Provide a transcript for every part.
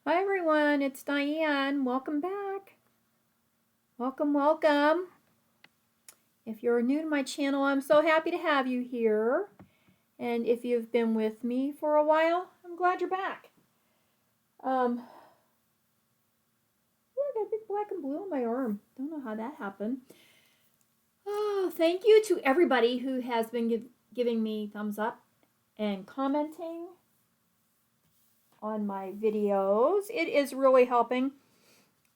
Hi everyone, it's Diane. Welcome back. Welcome, welcome. If you're new to my channel, I'm so happy to have you here. And if you've been with me for a while, I'm glad you're back. I got a big black and blue on my arm. Don't know how that happened. Oh, thank you to everybody who has been giving me thumbs up and commenting on my videos. It is really helping.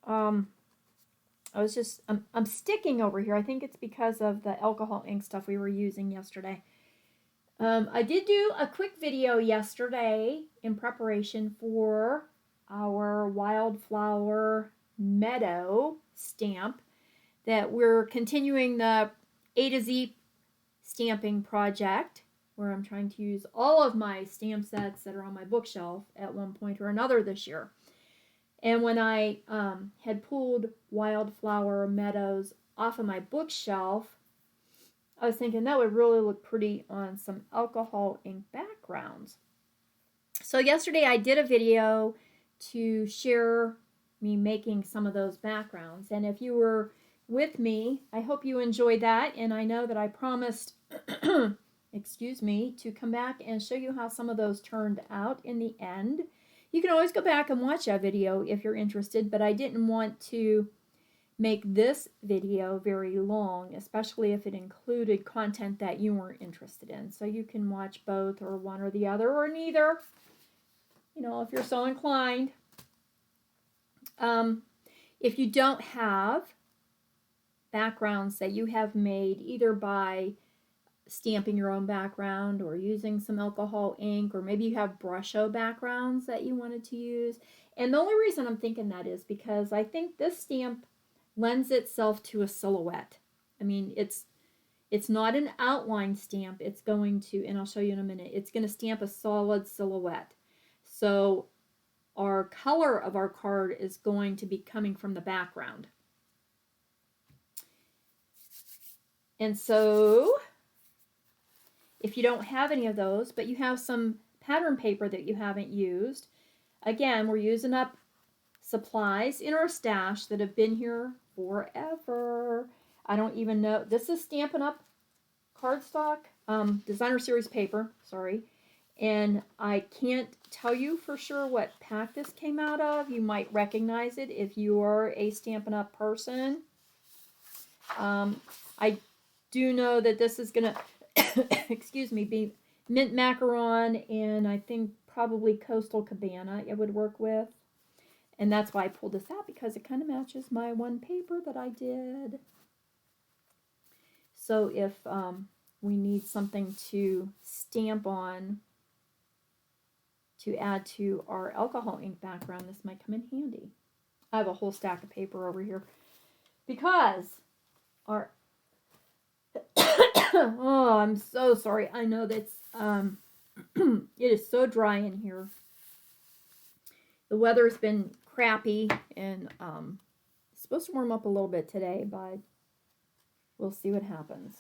I'm sticking over here. I think it's because of the alcohol ink stuff we were using yesterday. I did do a quick video yesterday in preparation for our Wildflower Meadow stamp that we're continuing the A to Z stamping project, where I'm trying to use all of my stamp sets that are on my bookshelf at one point or another this year. And when I had pulled Wildflower Meadows off of my bookshelf, I was thinking that would really look pretty on some alcohol ink backgrounds. So yesterday I did a video to share me making some of those backgrounds. And if you were with me, I hope you enjoyed that. And I know that I promised, excuse me, to come back and show you how some of those turned out in the end. You can always go back and watch that video if you're interested, but I didn't want to make this video very long, especially if it included content that you weren't interested in. So you can watch both or one or the other or neither, you know, if you're so inclined. If you don't have backgrounds that you have made either by stamping your own background or using some alcohol ink, or maybe you have brusho backgrounds that you wanted to use. And the only reason I'm thinking that is because I think this stamp lends itself to a silhouette. I mean, it's not an outline stamp. It's going to, and I'll show you in a minute, it's going to stamp a solid silhouette. So our color of our card is going to be coming from the background. And so if you don't have any of those, but you have some pattern paper that you haven't used, again, we're using up supplies in our stash that have been here forever. I don't even know. This is Stampin' Up! Cardstock, designer series paper, sorry. And I can't tell you for sure what pack this came out of. You might recognize it if you are a Stampin' Up! Person. I do know that this is going to, excuse me, be mint macaron, and I think probably Coastal Cabana it would work with. And that's why I pulled this out, because it kind of matches my one paper that I did. So if we need something to stamp on to add to our alcohol ink background, this might come in handy. I have a whole stack of paper over here because our oh, I'm so sorry. I know that's it is so dry in here. The weather's been crappy, and it's supposed to warm up a little bit today, but we'll see what happens.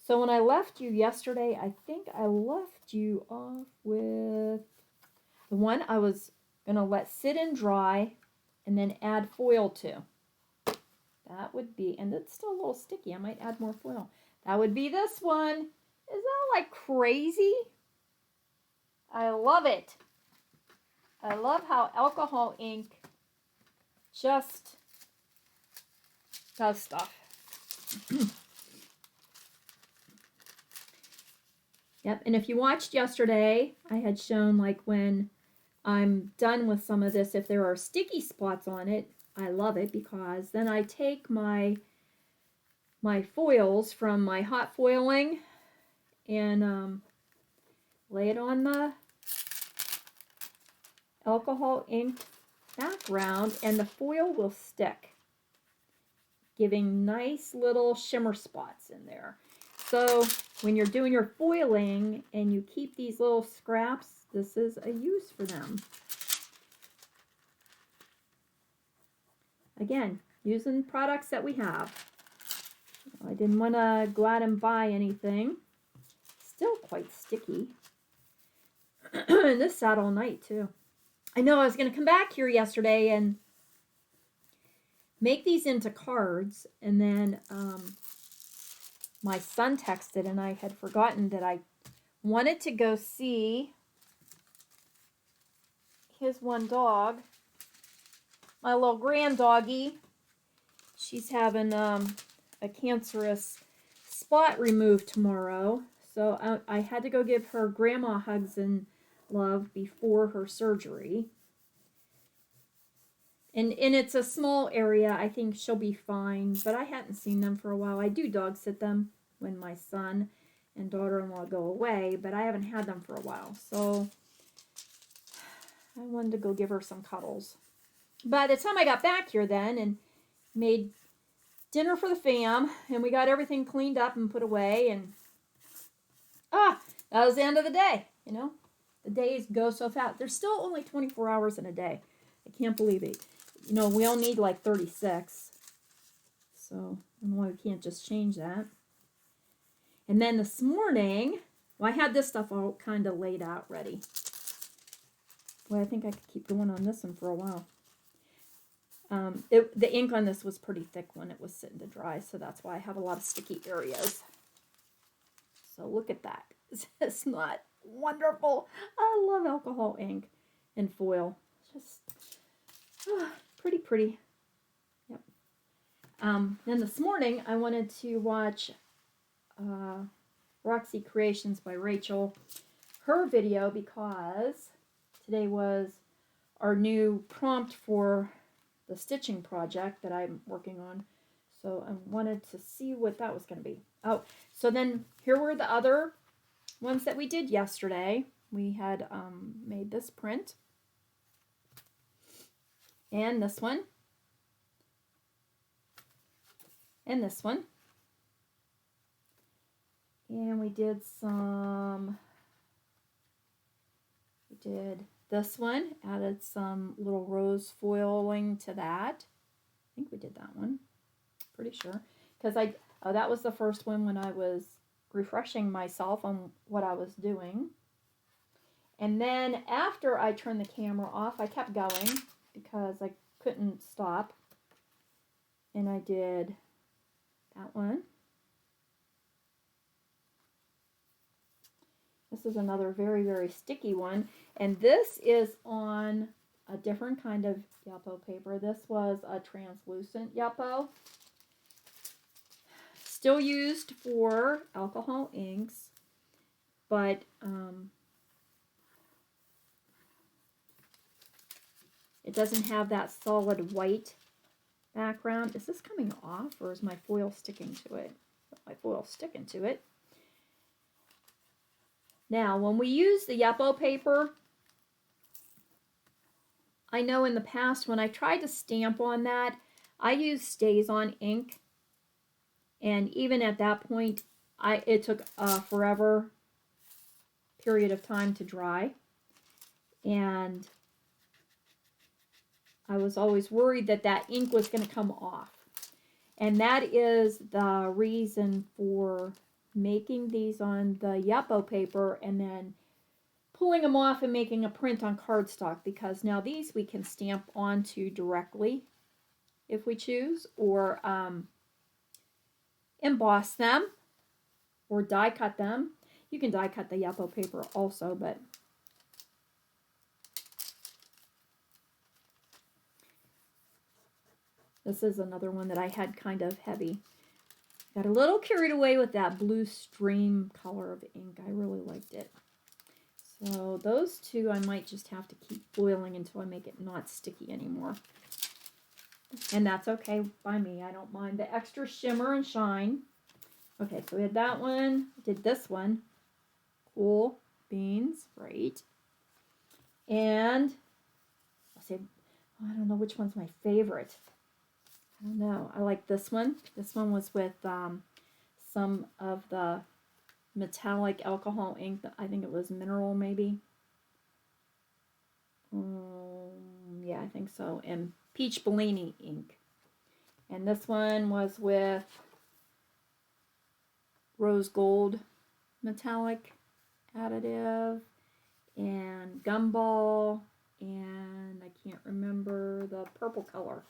So when I left you yesterday, I think I left you off with the one I was going to let sit and dry and then add foil to. That would be, and it's still a little sticky. I might add more foil. That would be this one. Is that like crazy? I love it. I love how alcohol ink just does stuff. Yep, and if you watched yesterday, I had shown like when I'm done with some of this, if there are sticky spots on it, I love it, because then I take my foils from my hot foiling and lay it on the alcohol ink background, and the foil will stick, giving nice little shimmer spots in there. So when you're doing your foiling and you keep these little scraps, this is a use for them. Again, using products that we have. I didn't want to go out and buy anything. Still quite sticky. And this sat all night too. I know I was going to come back here yesterday and make these into cards, and then my son texted, and I had forgotten that I wanted to go see his one dog, my little grand doggy. She's having a cancerous spot removed tomorrow, so I had to go give her grandma hugs and love before her surgery. And it's a small area. I think she'll be fine, but I hadn't seen them for a while. I do dog sit them when my son and daughter-in-law go away, but I haven't had them for a while, so I wanted to go give her some cuddles. By the time I got back here then and made dinner for the fam, and we got everything cleaned up and put away, and that was the end of the day. You know, the days go so fast. There's still only 24 hours in a day. I can't believe it. You know, we all need like 36. So, I don't know why we can't just change that. And then this morning, well, I had this stuff all kind of laid out ready. Well, I think I could keep going on this one for a while. The ink on this was pretty thick when it was sitting to dry, so that's why I have a lot of sticky areas. So look at that. It's not wonderful. I love alcohol ink and foil. Just pretty. Yep. Then this morning I wanted to watch Roxy Creations by Rachel, her video, because today was our new prompt for the stitching project that I'm working on. So I wanted to see what that was going to be. Oh, so then here were the other ones that we did yesterday. We had made this print. And this one. And this one. And we did this one, added some little rose foiling to that. I think we did that one, pretty sure. Because that was the first one when I was refreshing myself on what I was doing. And then after I turned the camera off, I kept going because I couldn't stop. And I did that one. This is another very, very sticky one. And this is on a different kind of Yapo paper. This was a translucent Yapo. Still used for alcohol inks, but it doesn't have that solid white background. Is this coming off, or is my foil sticking to it? My foil's sticking to it. Now, when we use the Yapo paper, I know in the past when I tried to stamp on that, I used StazOn ink, and even at that point, it took a forever period of time to dry, and I was always worried that that ink was going to come off. And that is the reason for making these on the Yapo paper and then pulling them off and making a print on cardstock, because now these we can stamp onto directly if we choose, or emboss them or die cut them. You can die cut the Yapo paper also, but this is another one that I had kind of heavy. Got a little carried away with that blue stream color of ink. I really liked it. So those two I might just have to keep foiling until I make it not sticky anymore. And that's okay by me. I don't mind the extra shimmer and shine. Okay, so we had that one. Did this one. Cool beans. Great. And I'll say, I don't know which one's my favorite. I don't know. I like this one. This one was with some of the metallic alcohol ink. I think it was mineral, maybe. Yeah, I think so. And peach Bellini ink. And this one was with rose gold metallic additive and gumball and can't remember the purple color.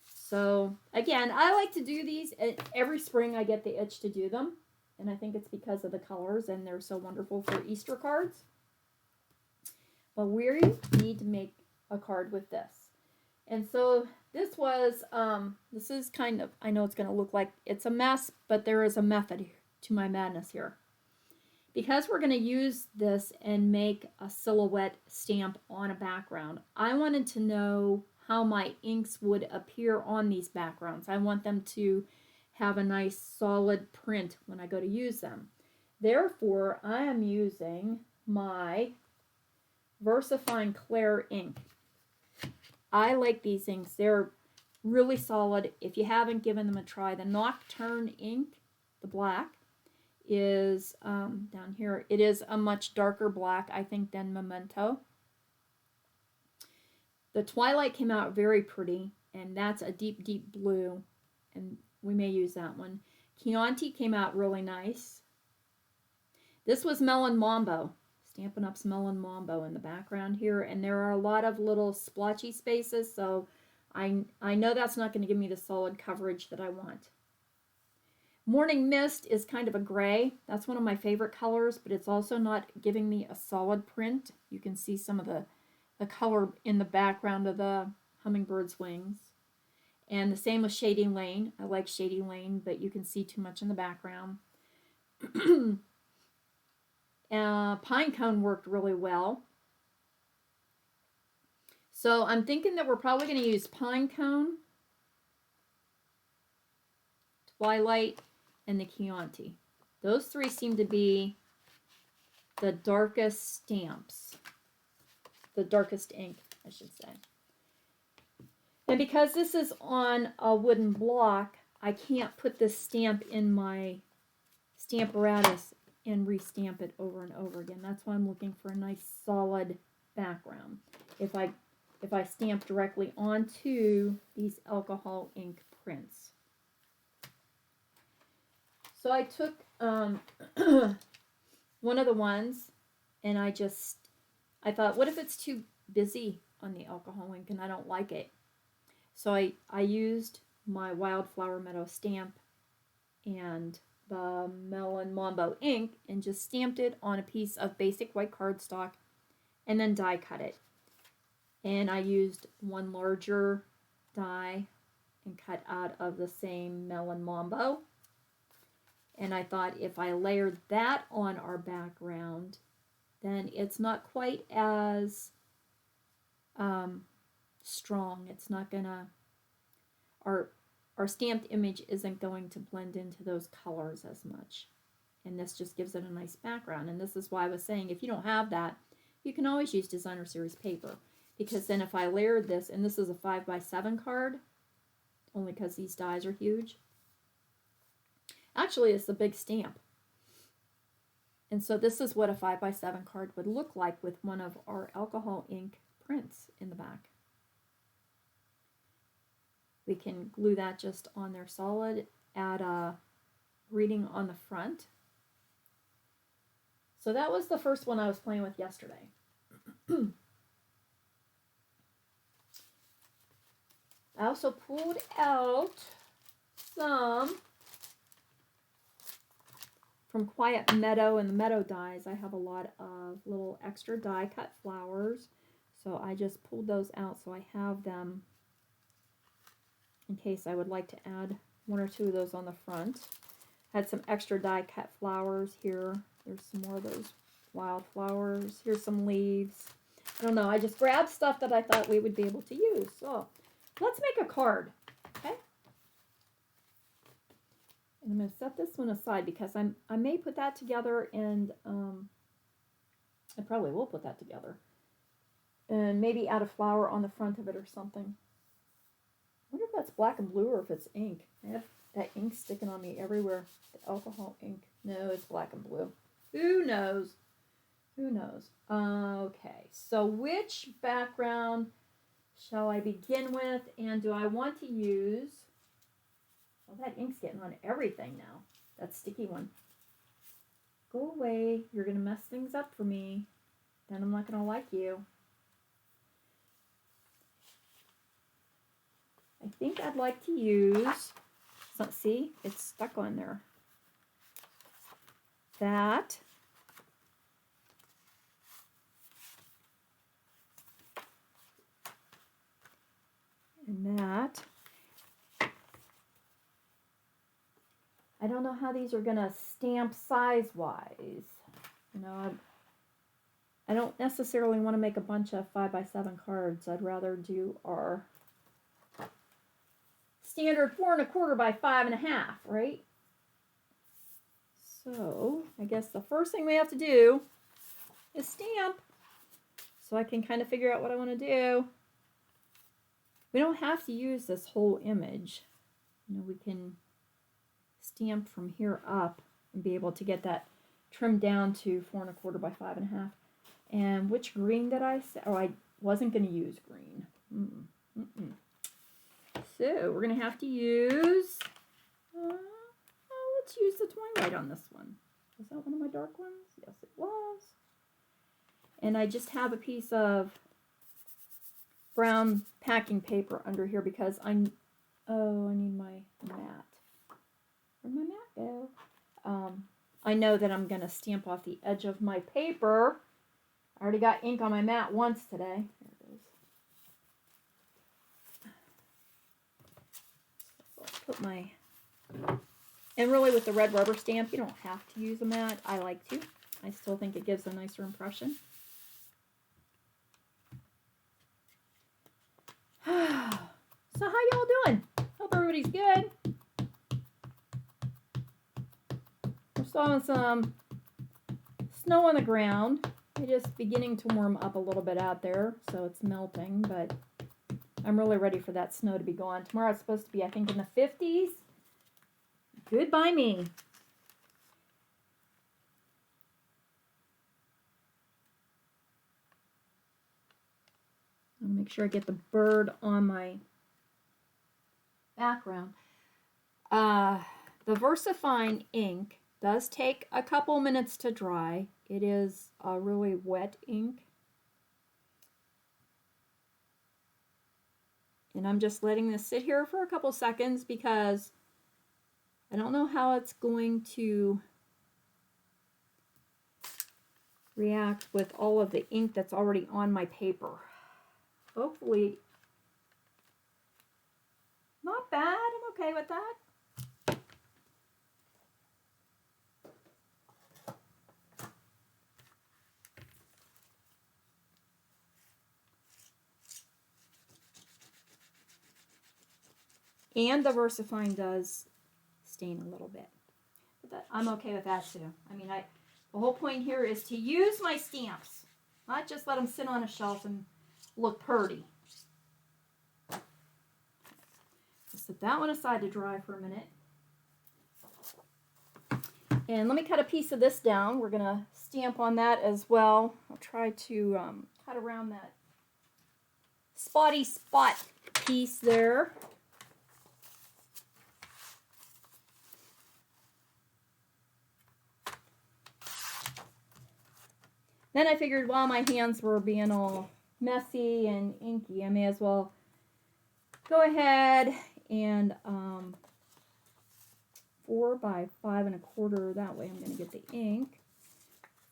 So again, I like to do these every spring. I get the itch to do them, and I think it's because of the colors, and they're so wonderful for Easter cards. But we need to make a card with this. And so this was, this is kind of, I know it's going to look like it's a mess, but there is a method to my madness here. Because we're going to use this and make a silhouette stamp on a background, I wanted to know how my inks would appear on these backgrounds. I want them to have a nice solid print when I go to use them. Therefore, I am using my VersaFine Clair ink. I like these inks. They're really solid. If you haven't given them a try, the Nocturne ink, the black, is down here. It is a much darker black, I think, than Memento. The Twilight came out very pretty, and that's a deep, deep blue, and we may use that one. Chianti came out really nice. This was Melon Mambo. Stampin' Up's Melon Mambo in the background here, and there are a lot of little splotchy spaces, so I know that's not going to give me the solid coverage that I want. Morning Mist is kind of a gray. That's one of my favorite colors, but it's also not giving me a solid print. You can see some of the color in the background of the hummingbird's wings. And the same with Shady Lane. I like Shady Lane, but you can see too much in the background. Pine Cone worked really well. So I'm thinking that we're probably going to use Pine Cone, Twilight, and the Chianti. Those three seem to be the darkest stamps. The darkest ink, I should say. And because this is on a wooden block, I can't put this stamp in my Stamparatus and restamp it over and over again. That's why I'm looking for a nice solid background. If I stamp directly onto these alcohol ink prints. So I took one of the ones, and I thought, what if it's too busy on the alcohol ink and I don't like it? So I used my Wildflower Meadow stamp and the Melon Mambo ink and just stamped it on a piece of basic white cardstock and then die cut it. And I used one larger die and cut out of the same Melon Mambo. And I thought if I layered that on our background, then it's not quite as strong. It's not gonna, our stamped image isn't going to blend into those colors as much. And this just gives it a nice background. And this is why I was saying, if you don't have that, you can always use designer series paper. Because then if I layered this, and this is a 5x7 card, only because these dies are huge. Actually, it's a big stamp. And so this is what a 5x7 card would look like with one of our alcohol ink prints in the back. We can glue that just on there solid, add a reading on the front. So that was the first one I was playing with yesterday. I also pulled out some from Quiet Meadow and the Meadow dies. I have a lot of little extra die cut flowers. So I just pulled those out so I have them in case I would like to add one or two of those on the front. Had some extra die cut flowers here. There's some more of those wildflowers. Here's some leaves. I don't know. I just grabbed stuff that I thought we would be able to use. So let's make a card. Okay. And I'm going to set this one aside because I may put that together, and I probably will put that together. And maybe add a flower on the front of it or something. I wonder if that's black and blue or if it's ink. I have that ink sticking on me everywhere. The alcohol ink. No, it's black and blue. Who knows? Who knows? Okay, so which background shall I begin with? And do I want to use... Well, that ink's getting on everything now. That sticky one. Go away. You're going to mess things up for me. Then I'm not going to like you. I think I'd like to use, let's see, it's stuck on there. That. And that. I don't know how these are going to stamp size-wise. You know, I don't necessarily want to make a bunch of 5x7 cards. I'd rather do our standard 4 1/4 by 5 1/2, right? So I guess the first thing we have to do is stamp, so I can kind of figure out what I want to do. We don't have to use this whole image. You know, we can stamp from here up and be able to get that trimmed down to 4 1/4 by 5 1/2. And which green did I say? Oh, I wasn't going to use green. So we're going to have to use, let's use the Twilight on this one. Was that one of my dark ones? Yes, it was. And I just have a piece of brown packing paper under here because I need my mat. Where'd my mat go? I know that I'm going to stamp off the edge of my paper. I already got ink on my mat once today. There it is. So I'll put my, and really with the red rubber stamp, you don't have to use a mat. I like to. I still think it gives a nicer impression. So how y'all doing? Hope everybody's good. We're still having some snow on the ground. It's just beginning to warm up a little bit out there, so it's melting, but I'm really ready for that snow to be gone. Tomorrow it's supposed to be, I think, in the 50s. Goodbye me. I'll make sure I get the bird on my background. The VersaFine ink does take a couple minutes to dry. It is a really wet ink. And I'm just letting this sit here for a couple seconds because I don't know how it's going to react with all of the ink that's already on my paper. Hopefully, not bad. I'm okay with that. And the VersaFine does stain a little bit. But I'm okay with that too. I mean, the whole point here is to use my stamps, not just let them sit on a shelf and look pretty. Just set that one aside to dry for a minute. And let me cut a piece of this down. We're going to stamp on that as well. I'll try to cut around that spotty spot piece there. Then I figured while my hands were being all messy and inky, I may as well go ahead and 4 by 5 1/4. That way I'm going to get the ink.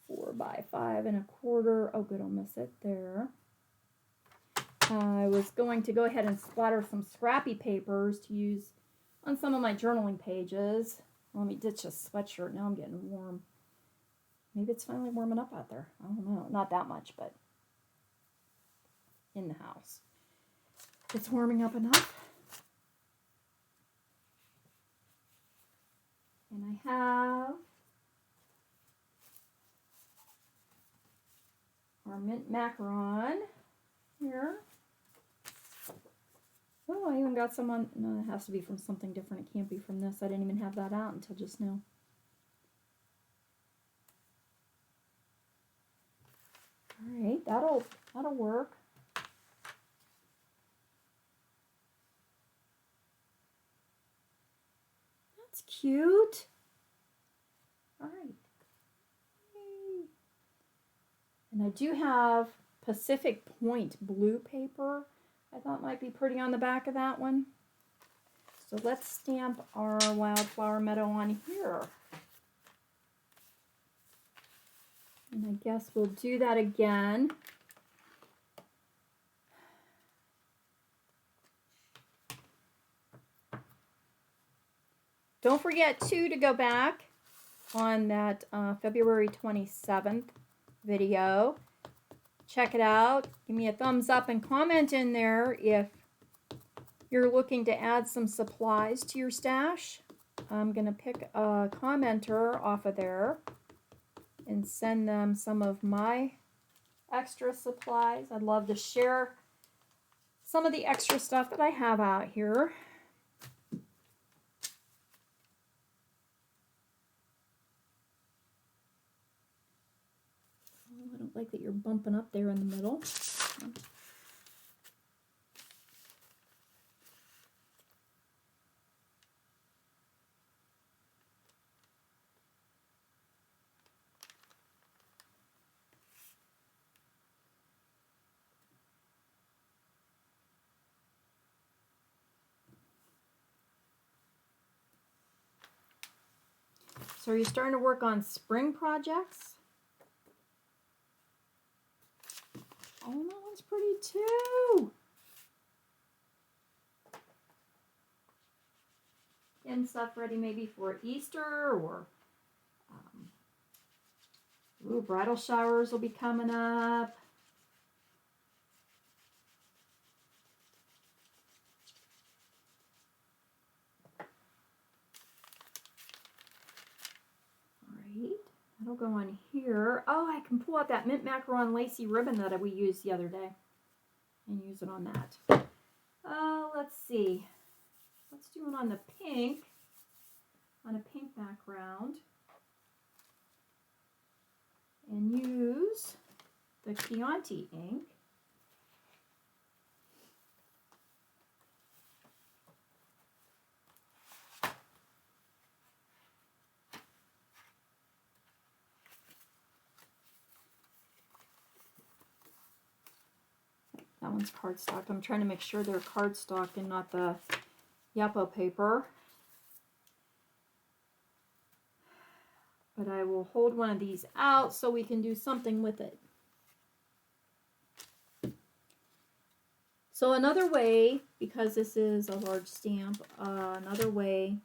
4 by 5 1/4. Oh, good, I'll miss it there. I was going to go ahead and splatter some scrappy papers to use on some of my journaling pages. Let me ditch a sweatshirt. Now I'm getting warm. Maybe it's finally warming up out there. I don't know. Not that much, but in the house. It's warming up enough. And I have our mint macaron here. Oh, I even got some on. No, it has to be from something different. It can't be from this. I didn't even have that out until just now. All right, that'll work. That's cute. All right. Yay. And I do have Pacific Point blue paper. I thought might be pretty on the back of that one. So let's stamp our Wildflower Meadow on here. And I guess we'll do that again. Don't forget, too, to go back on that February 27th video. Check it out. Give me a thumbs up and comment in there if you're looking to add some supplies to your stash. I'm going to pick a commenter off of there and send them some of my extra supplies. I'd love to share some of the extra stuff that I have out here. I don't like that you're bumping up there in the middle. So are you starting to work on spring projects? Oh, that one's pretty too. Getting stuff ready maybe for Easter or bridal showers will be coming up. That'll go on here. Oh, I can pull out that mint macaron lacy ribbon that we used the other day and use it on that. Let's see. Let's do it on the pink, on a pink background. And use the Chianti ink. That one's cardstock. I'm trying to make sure they're cardstock and not the Yapo paper. But I will hold one of these out so we can do something with it. So another way, because this is a large stamp, another way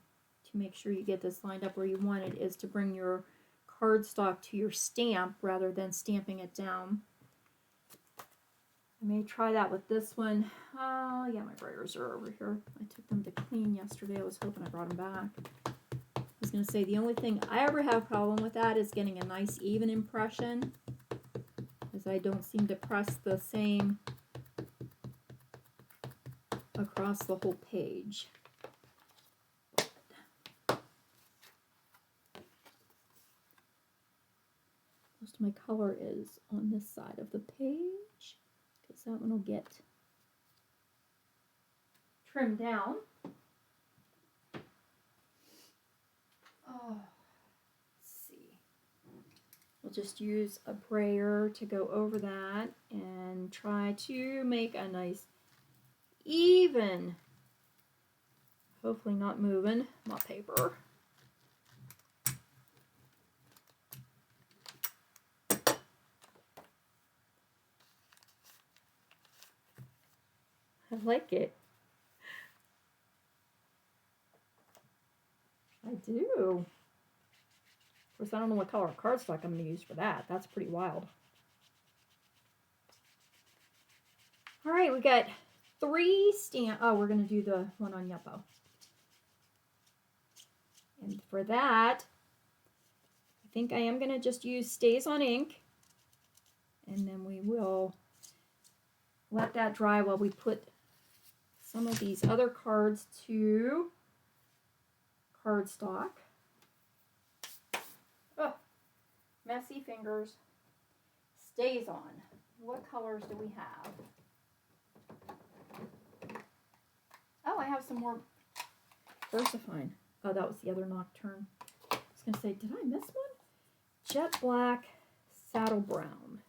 to make sure you get this lined up where you want it is to bring your cardstock to your stamp rather than stamping it down. I may try that with this one. Oh, yeah, my brayers are over here. I took them to clean yesterday. I was hoping I brought them back. I was going to say the only thing I ever have a problem with that is getting a nice even impression, because I don't seem to press the same across the whole page. Most of my color is on this side of the page, because that one will get trimmed down. Oh, let's see. We'll just use a brayer to go over that and try to make a nice even, hopefully not moving, my paper. I like it. I do. Of course, I don't know what color cardstock I'm going to use for that. That's pretty wild. All right, we got 3 stamp. Oh, we're going to do the one on Yapo. And for that, I think I am going to just use Stays on Ink. And then we will let that dry while we put some of these other cards to cardstock. Oh, messy fingers. Stays on. What colors do we have? Oh, I have some more VersaFine. Oh, that was the other Nocturne. I was going to say, did I miss one? Jet Black, Saddle Brown.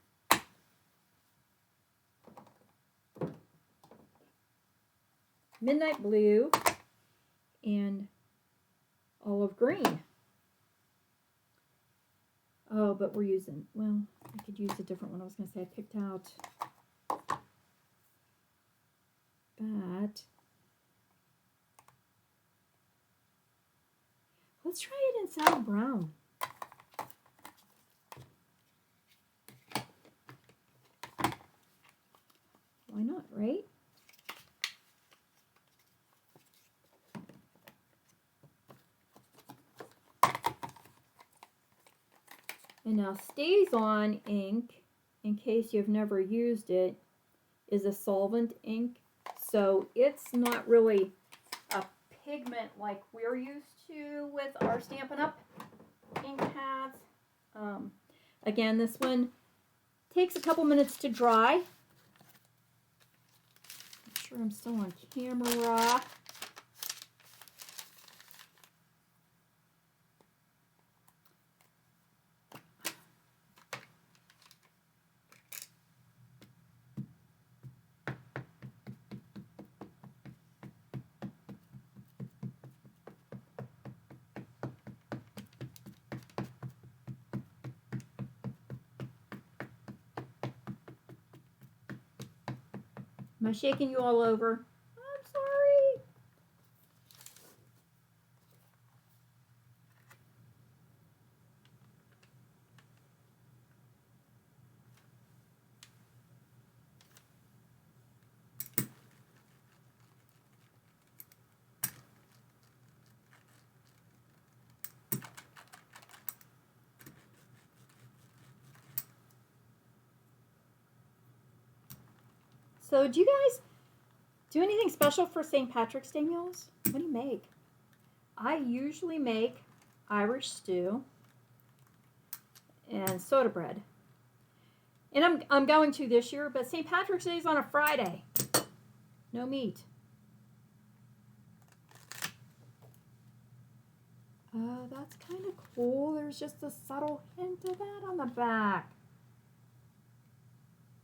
Midnight Blue, and olive green. Oh, but we're using, well, I could use a different one. I was going to say I picked out that. Let's try it in salad brown. Why not, right? And now Stays On ink, in case you've never used it, is a solvent ink. So it's not really a pigment like we're used to with our Stampin' Up! Ink pads. Again, this one takes a couple minutes to dry. Make sure I'm still on camera. Am I shaking you all over? I'm sorry. So do you guys do anything special for St. Patrick's Day meals? What do you make? I usually make Irish stew and soda bread. And I'm going to this year, but St. Patrick's Day is on a Friday. No meat. Oh, that's kind of cool. There's just a subtle hint of that on the back.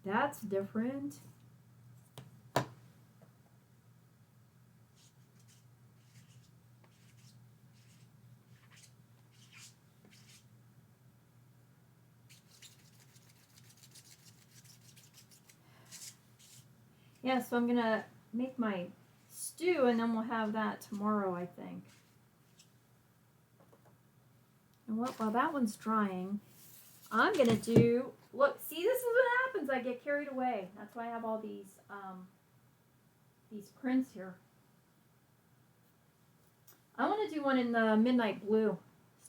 That's different. Yeah, so I'm going to make my stew, and then we'll have that tomorrow, I think. And while that one's drying, I'm going to do, look, see, this is what happens. I get carried away. That's why I have all these prints here. I want to do one in the midnight blue.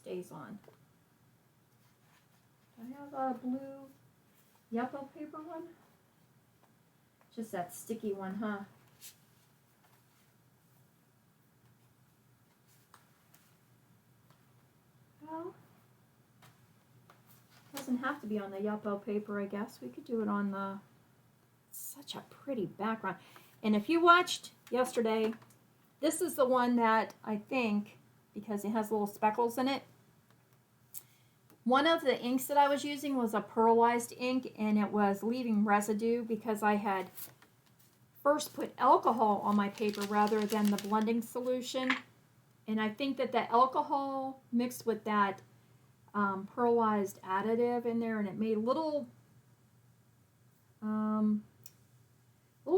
Stays On. I have a blue yellow paper one. Just that sticky one, huh? Well, doesn't have to be on the yellow paper, I guess. We could do it on the, such a pretty background. And if you watched yesterday, this is the one that I think, because it has little speckles in it, one of the inks that I was using was a pearlized ink, and it was leaving residue because I had first put alcohol on my paper rather than the blending solution. And I think that the alcohol mixed with that pearlized additive in there, and it made little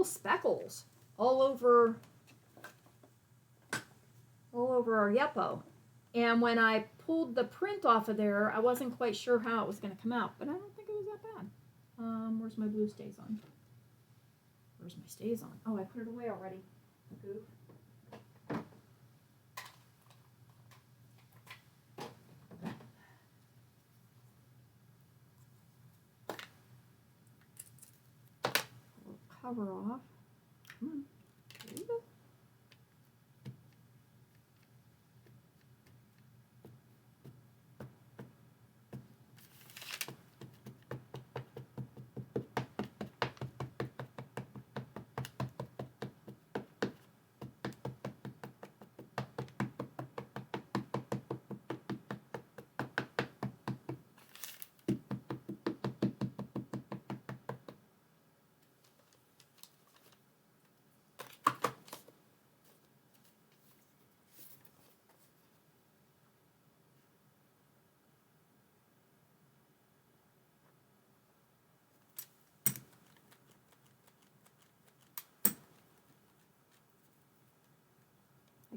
speckles all over our Yeppo. And when I pulled the print off of there, I wasn't quite sure how it was going to come out, but I don't think it was that bad. Where's my blue Stays On? Where's my Stays On? Oh, I put it away already. Goof. Cover off. Come on. There you go.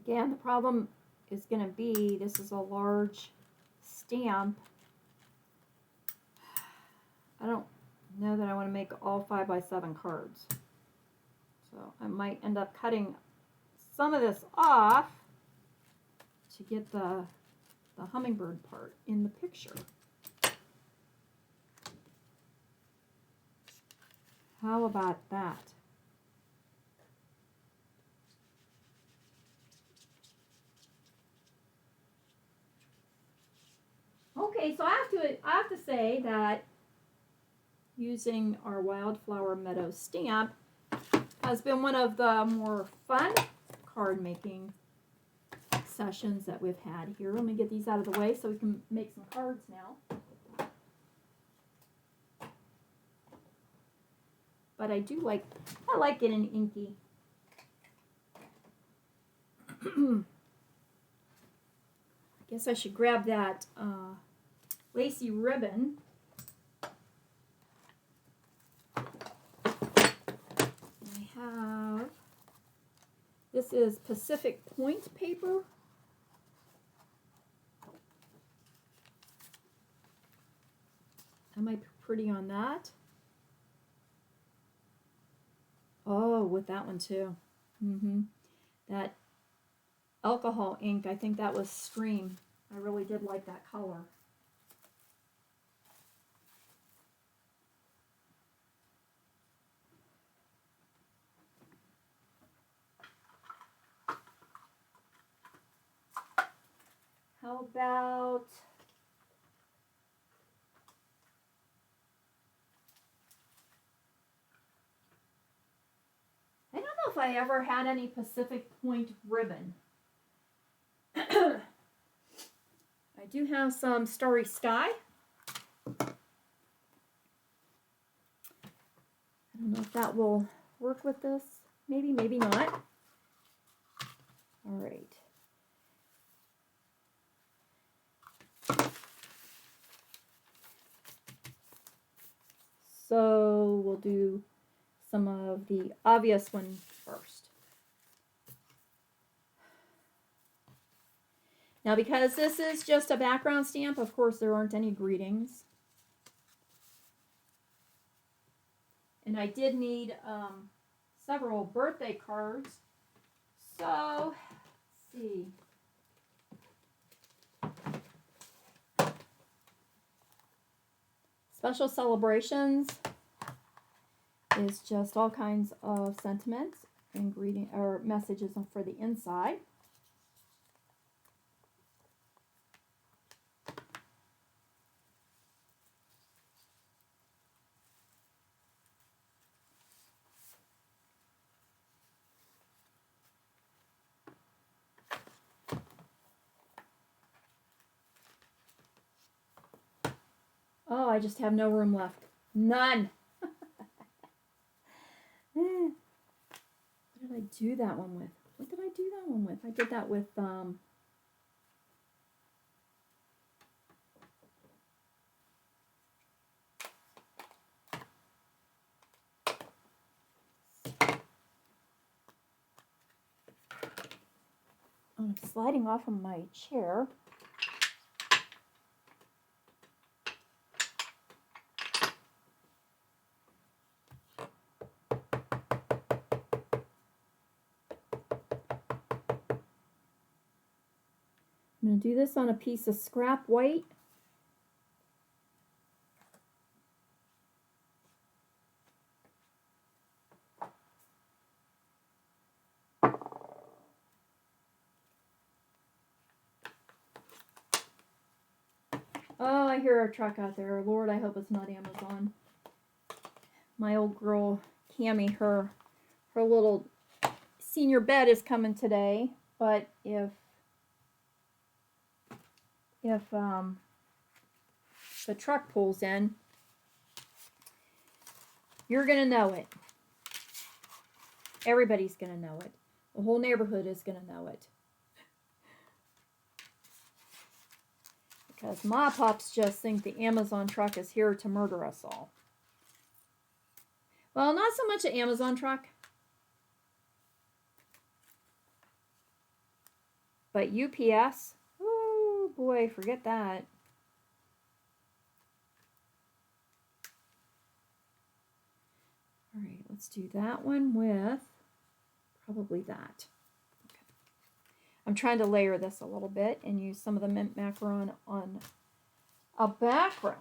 Again, the problem is going to be, this is a large stamp. I don't know that I want to make all 5x7 cards. So I might end up cutting some of this off to get the hummingbird part in the picture. How about that? Okay, so I have to say that using our Wildflower Meadow stamp has been one of the more fun card making sessions that we've had here. Let me get these out of the way so we can make some cards now. But I like getting inky. I guess I should grab that lacy ribbon. This is Pacific Point paper. That might be pretty on that. Oh, with that one too. That alcohol ink, I think that was Stream. I really did like that color. How about I don't know if I ever had any Pacific Point ribbon. I do have some Starry Sky. I don't know if that will work with this. Maybe, maybe not. All right. So we'll do some of the obvious one first. Now, because this is just a background stamp, of course, there aren't any greetings. And I did need several birthday cards. So, let's see. Special celebrations is just all kinds of sentiments and greeting or messages for the inside. Oh, I just have no room left. None. What did I do that one with? What did I do that one with? I did that with, I'm sliding off of my chair. I'm going to do this on a piece of scrap white. Oh, I hear a truck out there. Lord, I hope it's not Amazon. My old girl, Cammie, her little senior bed is coming today, but if the truck pulls in, you're going to know it. Everybody's going to know it. The whole neighborhood is going to know it. Because my pups just think the Amazon truck is here to murder us all. Well, not so much an Amazon truck. But UPS, oh boy, forget that. All right, let's do that one with probably that. Okay. I'm trying to layer this a little bit and use some of the mint macaron on a background.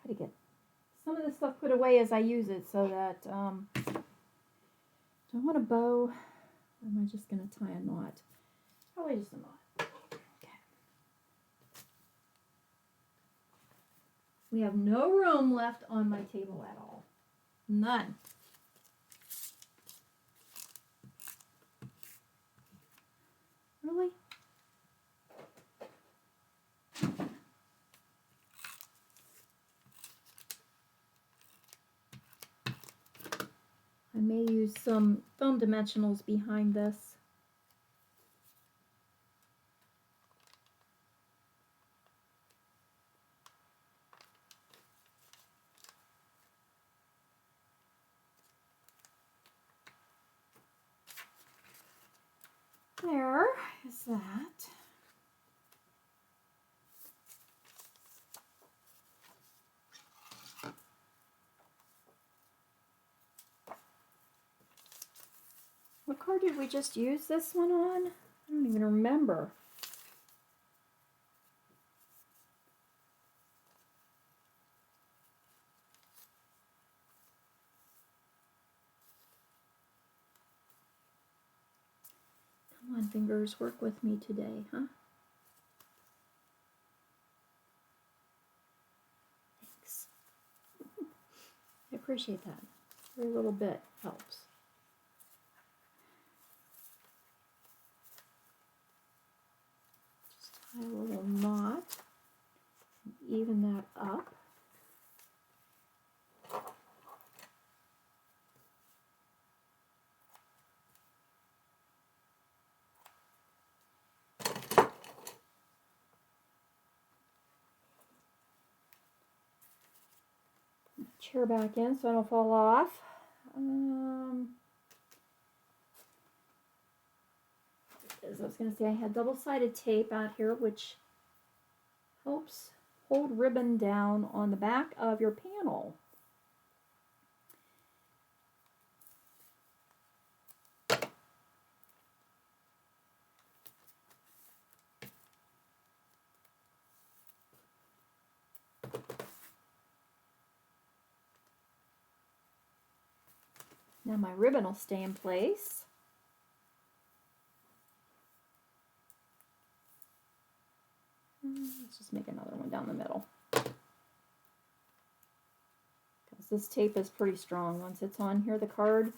Try to get some of this stuff put away as I use it so that, do I want a bow or am I just going to tie a knot? Probably just a knot. Okay. We have no room left on my table at all. None. Really? I may use some foam dimensionals behind this. There is that. What card did we just use this one on? I don't even remember. Come on, fingers, work with me today, huh? Thanks. I appreciate that. Every little bit helps. Just tie a little knot and even that up. Chair back in so I don't fall off. As I was going to say, I had double-sided tape out here, which helps hold ribbon down on the back of your panel. Now my ribbon will stay in place. Let's just make another one down the middle. Because this tape is pretty strong. Once it's on here, the card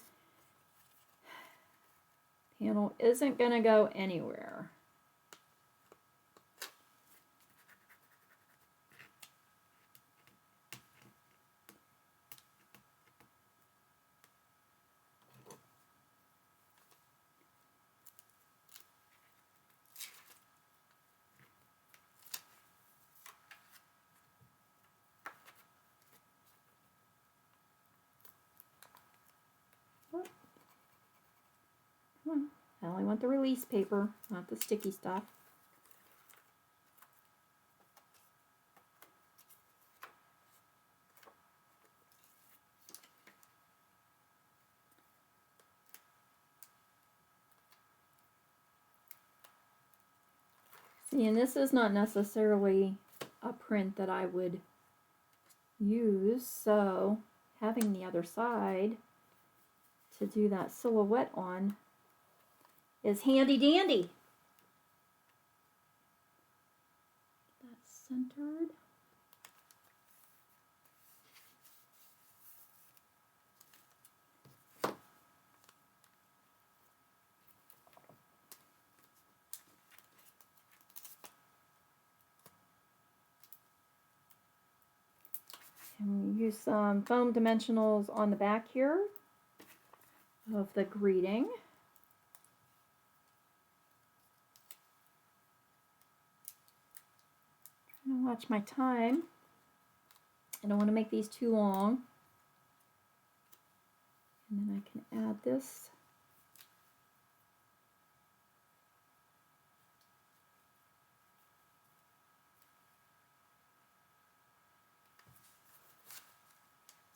panel isn't going to go anywhere. I only want the release paper, not the sticky stuff. See, and this is not necessarily a print that I would use, so having the other side to do that silhouette on is handy dandy. That's centered. And we use some foam dimensionals on the back here of the greeting. I'm gonna watch my time. I don't want to make these too long. And then I can add this.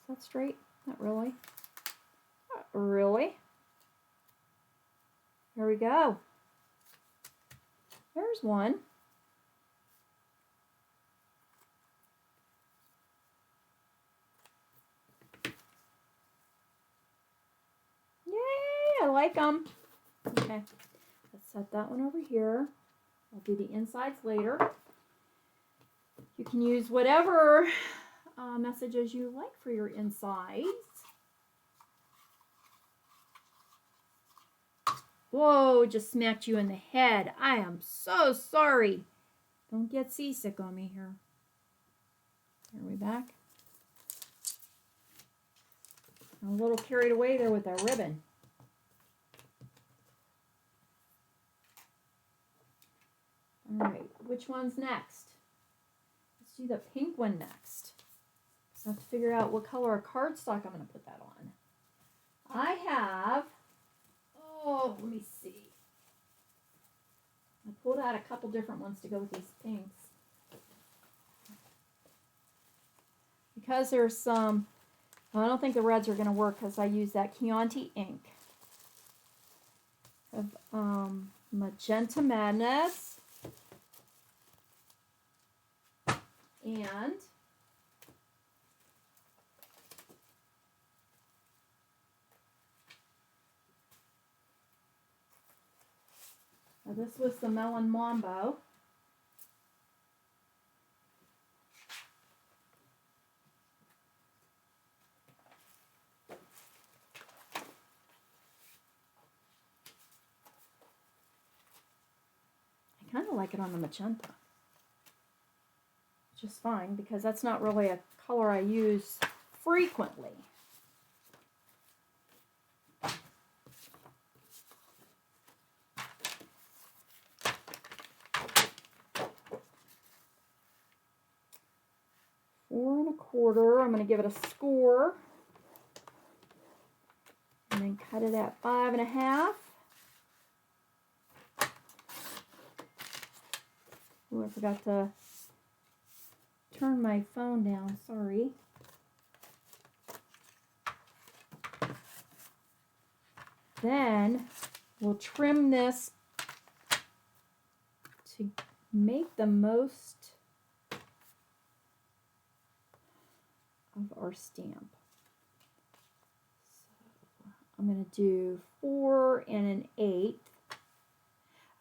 Is that straight? Not really. Not really. There we go. There's one. Yay, I like them. Okay, let's set that one over here. I'll do the insides later. You can use whatever messages you like for your insides. Whoa, just smacked you in the head. I am so sorry. Don't get seasick on me here. Are we back? I'm a little carried away there with that ribbon. All right, which one's next? Let's do the pink one next. So I have to figure out what color of cardstock I'm going to put that on. I have, oh, let me see. I pulled out a couple different ones to go with these pinks. Because there's some, I don't think the reds are going to work because I use that Chianti ink. Of Magenta Madness. And this was the Melon Mambo. I kind of like it on the magenta. Just fine because that's not really a color I use frequently. Four and a quarter. I'm going to give it a score. And then cut it at 5.5. Oh, I forgot to turn my phone down. Sorry. Then we'll trim this to make the most of our stamp. So I'm going to do 4 and 1/8.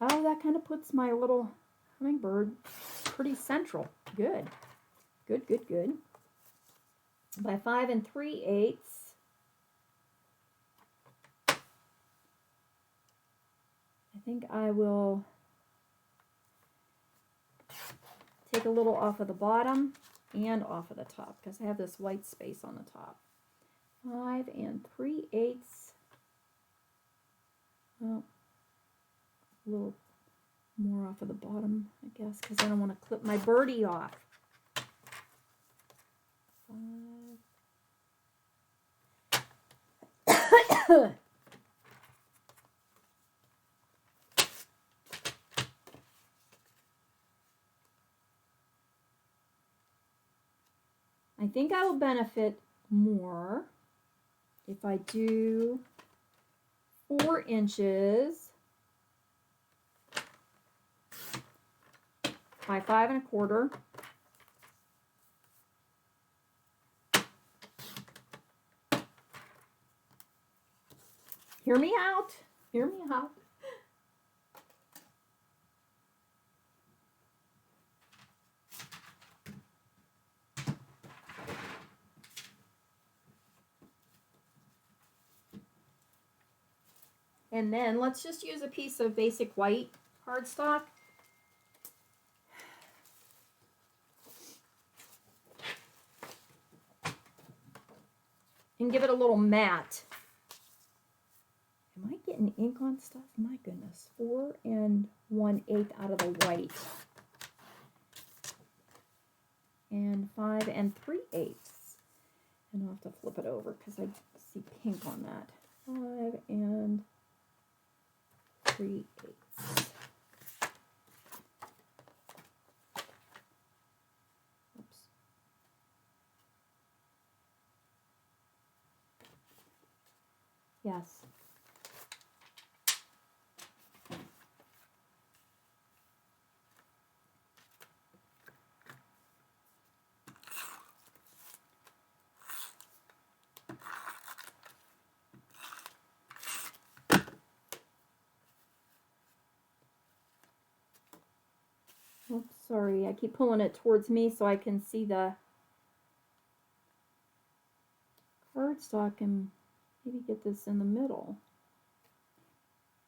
Oh, that kind of puts my little hummingbird pretty central. Good. Good, good, good. By 5 3/8. I think I will take a little off of the bottom and off of the top because I have this white space on the top. 5 3/8. Well, a little more off of the bottom, I guess, because I don't want to clip my birdie off. 5. think I will benefit more if I do 4 inches by 5 1/4. Hear me out. Hear me out. And then let's just use a piece of basic white cardstock. And give it a little matte. Am I getting ink on stuff? My goodness. 4 1/8 out of the white. And 5 3/8. And I'll have to flip it over because I see pink on that. 5 3/8. Oops. Yes. Oops, sorry, I keep pulling it towards me so I can see the cardstock and maybe get this in the middle.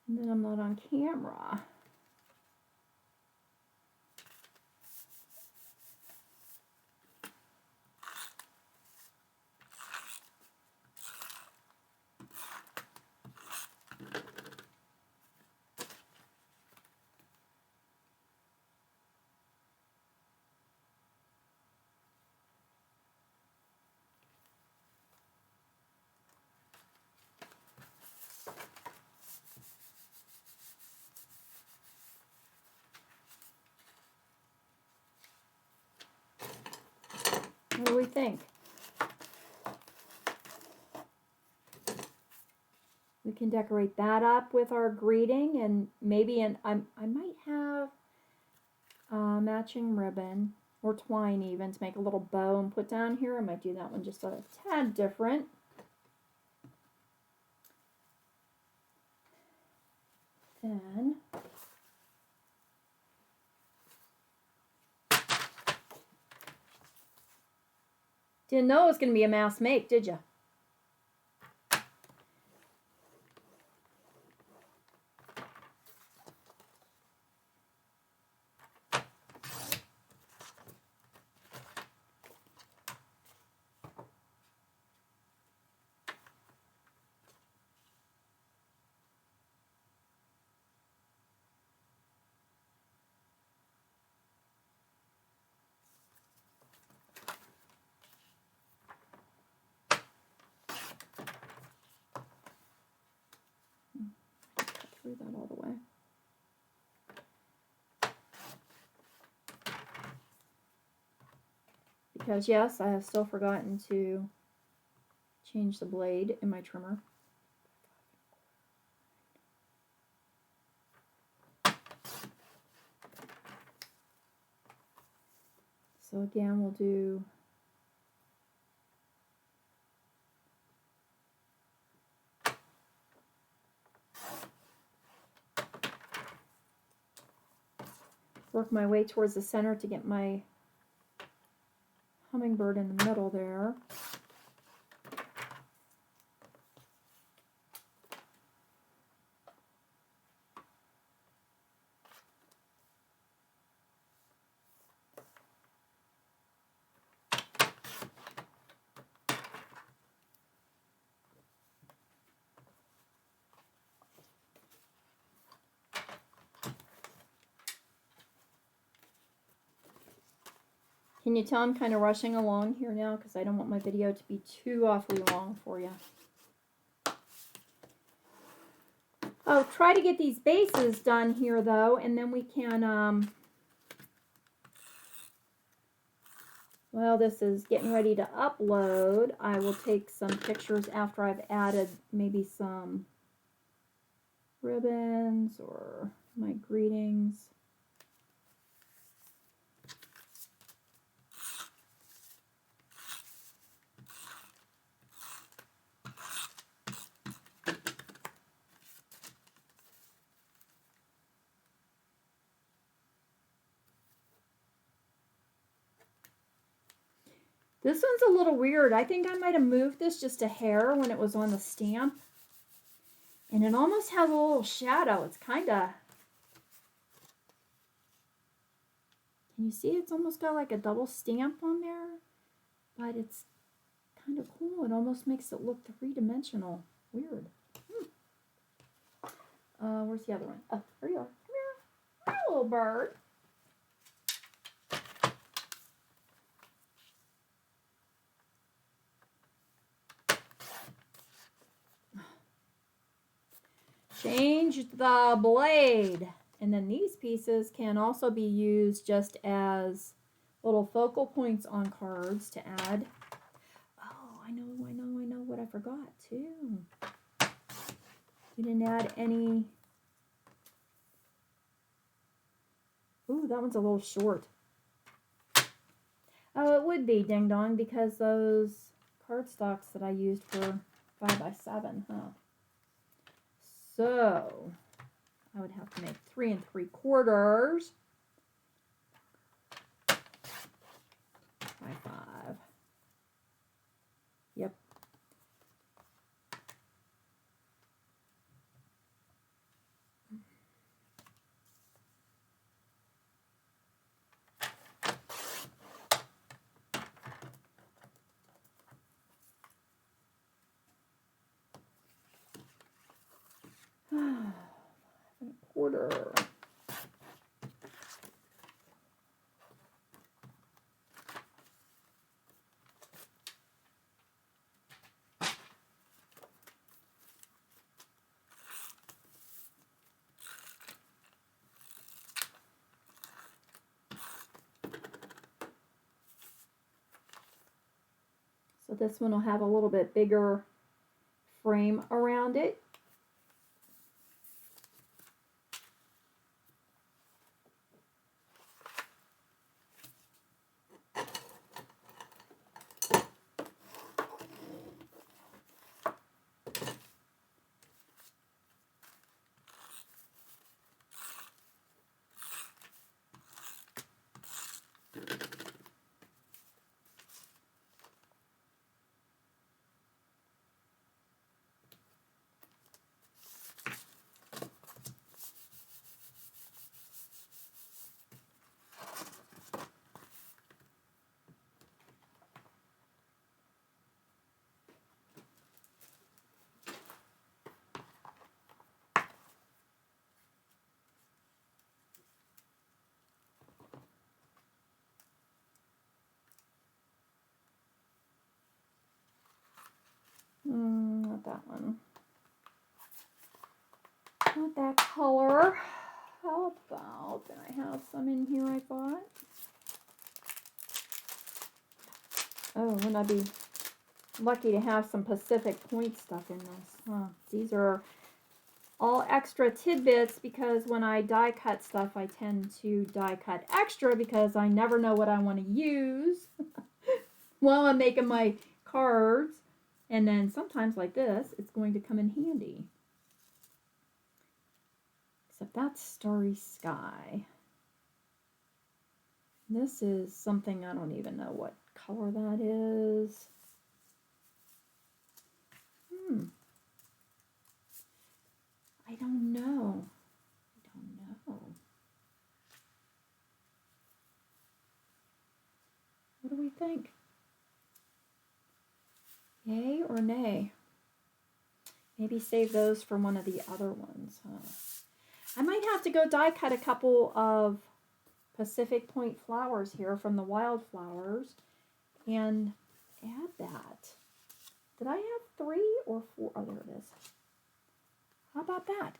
And then I'm not on camera. What do we think? We can decorate that up with our greeting, and maybe I might have matching ribbon or twine even to make a little bow and put down here. I might do that one just a tad different. Then didn't know it was going to be a mass make, did you? Through that all the way. Because yes, I have still forgotten to change the blade in my trimmer. So again, we'll do work my way towards the center to get my hummingbird in the middle there. Can you tell I'm kind of rushing along here now because I don't want my video to be too awfully long for you. I'll try to get these bases done here though, and then we can While this is getting ready to upload, I will take some pictures after I've added maybe some ribbons or my greetings. This one's a little weird. I think I might have moved this just a hair when it was on the stamp. And it almost has a little shadow. It's kind of... Can you see? It's almost got like a double stamp on there. But it's kind of cool. It almost makes it look three-dimensional. Weird. Where's the other one? Oh, there you are. Come here. Hi, little bird. Change the blade. And then these pieces can also be used just as little focal points on cards to add. Oh, I know what I forgot too. We didn't add any. Ooh, that one's a little short. Oh, it would be, ding dong, because those cardstocks that I used were 5x7, huh? So I would have to make 3 3/4 by 5. Yep. Quarter. So this one will have a little bit bigger frame around it. Not that one. Not that color. How about, and I have some in here I bought. Oh, wouldn't I be lucky to have some Pacific Point stuff in this? Huh. These are all extra tidbits because when I die cut stuff, I tend to die cut extra because I never know what I want to use while I'm making my cards. And then sometimes like this, it's going to come in handy. Except that's Starry Sky. This is something I don't even know what color that is. I don't know. What do we think? Yay or nay? Maybe save those for one of the other ones, huh? I might have to go die cut a couple of Pacific Point flowers here from the Wildflowers and add that. Did I have 3 or 4? Oh, there it is. How about that?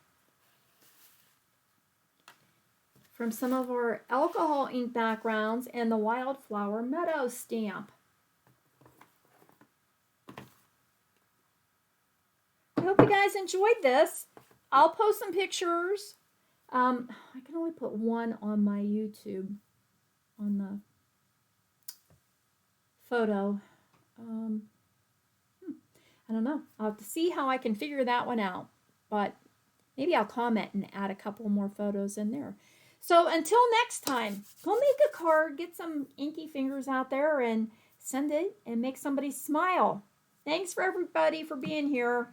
from some of our alcohol ink backgrounds and the Wildflower Meadow stamp. I hope you guys enjoyed this. I'll post some pictures. I can only put one on my YouTube, on the photo. I don't know. I'll have to see how I can figure that one out. But maybe I'll comment and add a couple more photos in there. So until next time, go make a card, get some inky fingers out there and send it and make somebody smile. Thanks for everybody for being here.